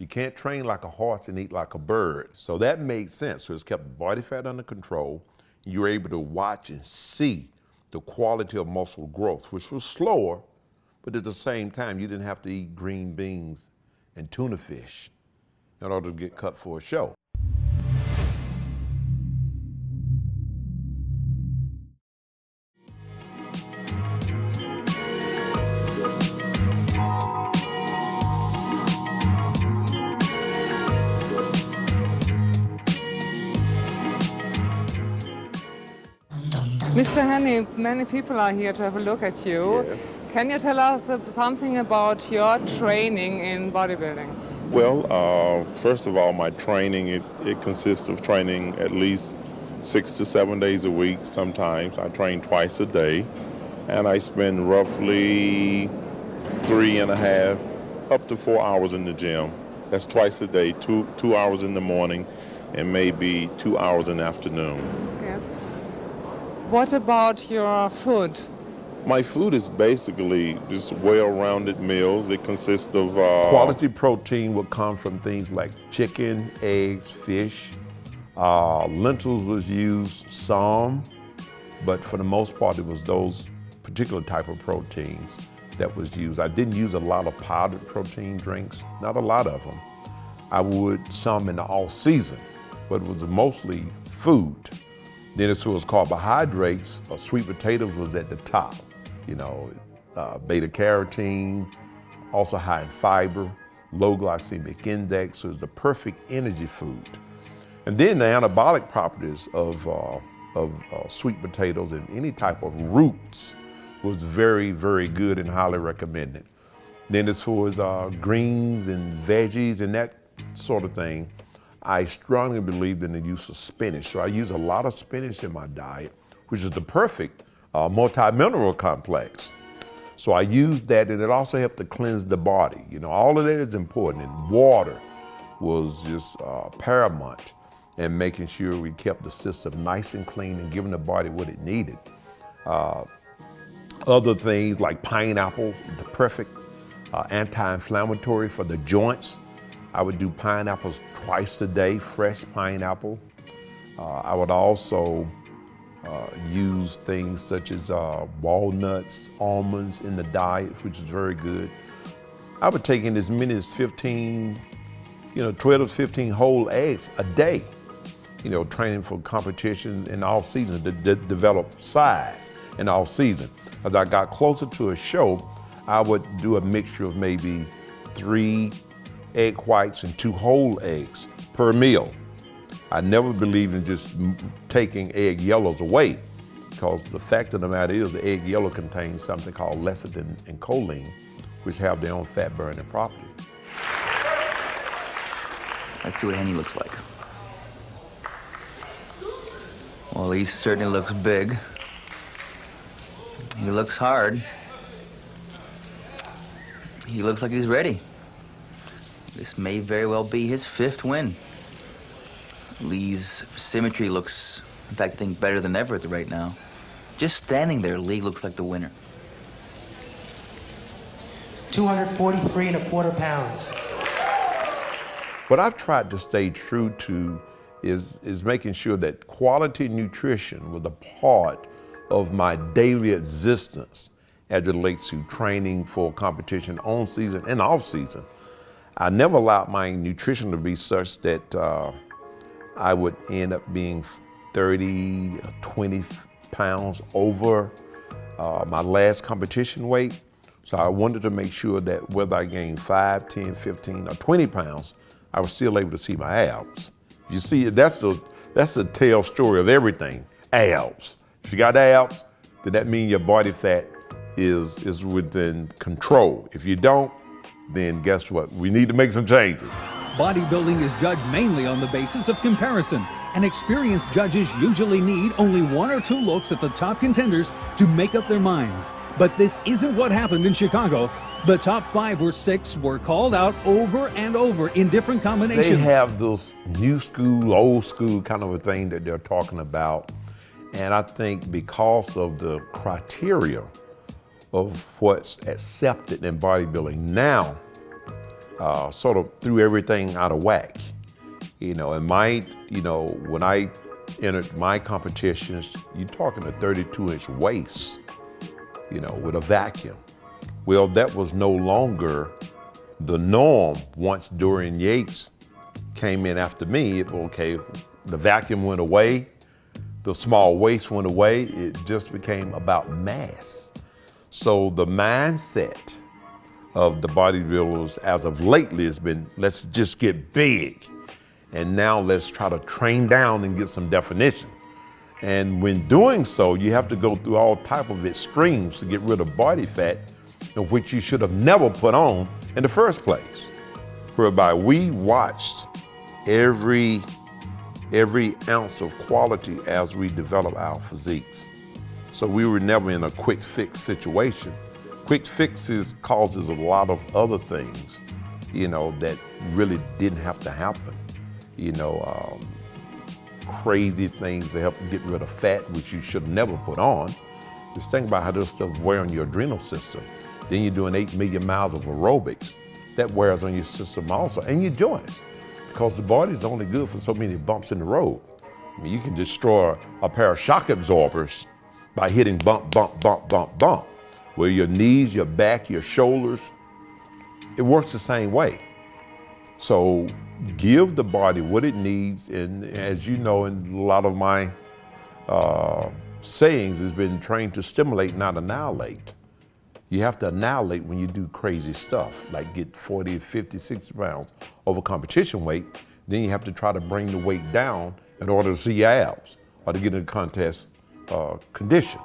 You can't train like a horse and eat like a bird. So that made sense. So it's kept body fat under control. You were able to watch and see the quality of muscle growth, which was slower, but at the same time, you didn't have to eat green beans and tuna fish in order to get cut for a show. Mr. Haney, many people are here to have a look at you. Yes. Can you tell us something about your training in bodybuilding? Well, first of all, my training, it consists of training at least 6 to 7 days a week sometimes. I train twice a day, and I spend roughly 3.5 up to 4 hours in the gym. That's twice a day, two hours in the morning and maybe 2 hours in the afternoon. Yes. What about your food? My food is basically just well-rounded meals. It consists of... Quality protein would come from things like chicken, eggs, fish. Lentils was used some, but for the most part it was those particular type of proteins that was used. I didn't use a lot of powdered protein drinks, not a lot of them. I would some in the off season, but it was mostly food. Then as far as carbohydrates, sweet potatoes was at the top. You know, beta carotene, also high in fiber, low glycemic index, so it's the perfect energy food. And then the anabolic properties of sweet potatoes and any type of roots was very, very good and highly recommended. Then as far as greens and veggies and that sort of thing, I strongly believed in the use of spinach. So I use a lot of spinach in my diet, which is the perfect multi-mineral complex. So I used that, and it also helped to cleanse the body. You know, all of that is important, and water was just paramount in making sure we kept the system nice and clean and giving the body what it needed. Other things like pineapple, the perfect anti-inflammatory for the joints. I would do pineapples twice a day, fresh pineapple. I would also use things such as walnuts, almonds in the diet, which is very good. I would take in as many as 12 to 15 whole eggs a day, you know, training for competition in all season to develop size in all season. As I got closer to a show, I would do a mixture of maybe 3 egg whites and 2 whole eggs per meal. I never believed in just taking egg yellows away, because the fact of the matter is the egg yellow contains something called lecithin and choline, which have their own fat burning properties. Let's see what Haney looks like. Well, he certainly looks big. He looks hard. He looks like he's ready. This may very well be his 5th win. Lee's symmetry looks, in fact, I think better than ever right now. Just standing there, Lee looks like the winner. 243.25 pounds. What I've tried to stay true to is making sure that quality nutrition was a part of my daily existence as it relates to training for competition on season and off season. I never allowed my nutrition to be such that I would end up being 30, 20 pounds over my last competition weight. So I wanted to make sure that whether I gained 5, 10, 15, or 20 pounds, I was still able to see my abs. You see, that's the tail story of everything, abs. If you got abs, then that means your body fat is within control. If you don't, then guess what? We need to make some changes. Bodybuilding is judged mainly on the basis of comparison, and experienced judges usually need only 1 or 2 looks at the top contenders to make up their minds. But this isn't what happened in Chicago. The top 5 or 6 were called out over and over in different combinations. They have this new school, old school kind of a thing that they're talking about. And I think because of the criteria of what's accepted in bodybuilding now, sort of threw everything out of whack. And when I entered my competitions, you're talking a 32-inch waist, with a vacuum. Well, that was no longer the norm once Dorian Yates came in after me. The vacuum went away, the small waist went away, it just became about mass. So the mindset of the bodybuilders as of lately has been, let's just get big. And now let's try to train down and get some definition. And when doing so, you have to go through all type of extremes to get rid of body fat, which you should have never put on in the first place. Whereby we watched every ounce of quality as we develop our physiques. So we were never in a quick fix situation. Quick fixes causes a lot of other things, that really didn't have to happen. Crazy things to help get rid of fat, which you should never put on. Just think about how this stuff wears on your adrenal system. Then you're doing 8 million miles of aerobics. That wears on your system also, and your joints, because the body's only good for so many bumps in the road. You can destroy a pair of shock absorbers by hitting bump, bump, bump, bump, bump. Where your knees, your back, your shoulders, it works the same way. So give the body what it needs, and as you know, in a lot of my sayings has been trained to stimulate, not annihilate. You have to annihilate when you do crazy stuff, like get 40, 50, 60 pounds over competition weight. Then you have to try to bring the weight down in order to see your abs or to get in a contest condition.